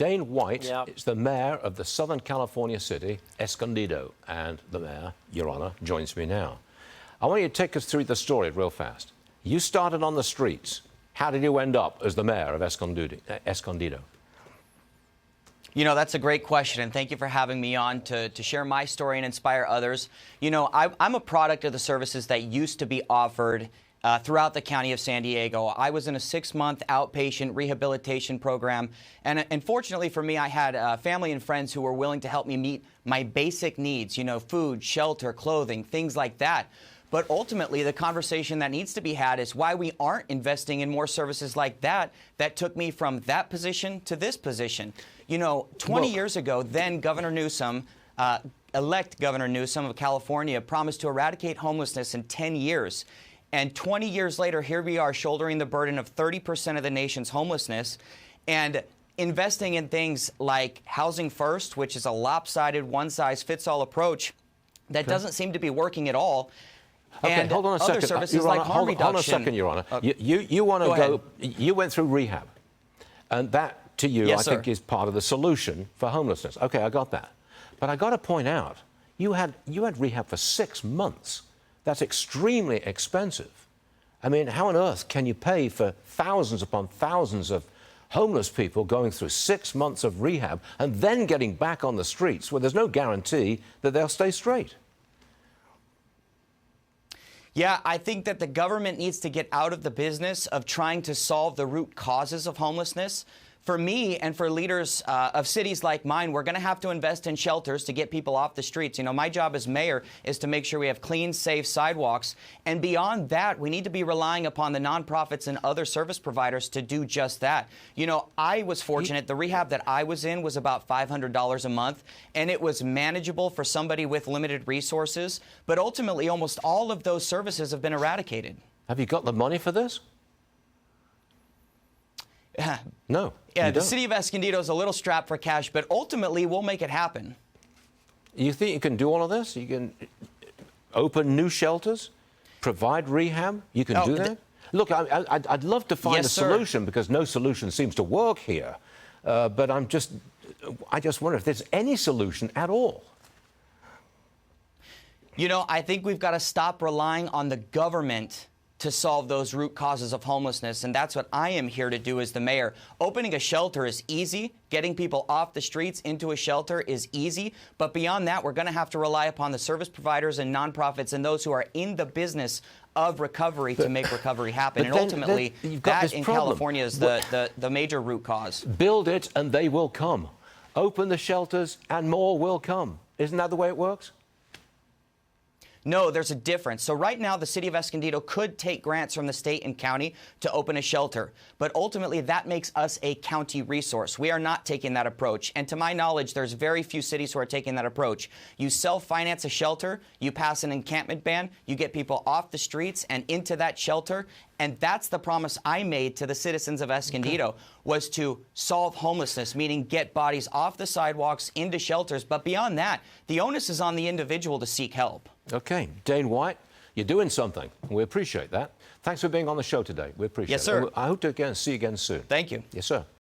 Dane White is the mayor of the Southern California city, Escondido, and the mayor, Your Honor, joins me now. I want you to take us through the story real fast. You started on the streets. How did you end up as the mayor of Escondido? You know, that's a great question, and thank you for having me on to share my story and inspire others. You know, I'm a product of the services that used to be offered throughout the county of San Diego. I was in a 6-month outpatient rehabilitation program, and fortunately for me, I had family and friends who were willing to help me meet my basic needs, you know, food, shelter, clothing, things like that. But ultimately, the conversation that needs to be had is why we aren't investing in more services like that took me from that position to this position. You know, 20 years ago, then Governor Newsom, elect Governor Newsom of California, promised to eradicate homelessness in 10 years. And 20 years later, here we are shouldering the burden of 30% of the nation's homelessness and investing in things like Housing First, which is a lopsided, one-size-fits-all approach that doesn't seem to be working at all. Okay, and hold on a second. other services like harm reduction. Hold on a second, Your Honor. You want to go, you went through rehab, and that, to you, Yes, I think, is part of the solution for homelessness. Okay, I got that. But I got to point out, you had rehab for 6 months. That's extremely expensive. I mean, how on earth can you pay for thousands upon thousands of homeless people going through 6 months of rehab and then getting back on the streets where there's no guarantee that they'll stay straight? Yeah, I think that the government needs to get out of the business of trying to solve the root causes of homelessness. For me and for leaders of cities like mine, we're going to have to invest in shelters to get people off the streets. You know, my job as mayor is to make sure we have clean, safe sidewalks. And beyond that, we need to be relying upon the nonprofits and other service providers to do just that. You know, I was fortunate. The rehab that I was in was about $500 a month, and it was manageable for somebody with limited resources. But ultimately, almost all of those services have been eradicated. Have you got the money for this? No. Yeah, the city of Escondido is a little strapped for cash, but ultimately we'll make it happen. You think you can do all of this? You can open new shelters, provide rehab? You can do that? Look, I'd love to find a solution because no solution seems to work here. But I just wonder if there's any solution at all. You know, I think we've got to stop relying on the government to solve those root causes of homelessness, and that's what I am here to do as the mayor. Opening a shelter is easy. Getting people off the streets into a shelter is easy. But beyond that, we're going to have to rely upon the service providers and nonprofits and those who are in the business of recovery to make recovery happen. And ultimately, that in California is the major root cause. Build it and they will come. Open the shelters and more will come. Isn't that the way it works? No, there's a difference. So right now, the city of Escondido could take grants from the state and county to open a shelter. But ultimately, that makes us a county resource. We are not taking that approach. And to my knowledge, there's very few cities who are taking that approach. You self-finance a shelter, you pass an encampment ban, you get people off the streets and into that shelter. And that's the promise I made to the citizens of Escondido, was to solve homelessness, meaning get bodies off the sidewalks into shelters. But beyond that, the onus is on the individual to seek help. Okay. Dane White, you're doing something. We appreciate that. Thanks for being on the show today. We appreciate it. Yes, sir. I hope to see you again soon. Thank you. Yes, sir.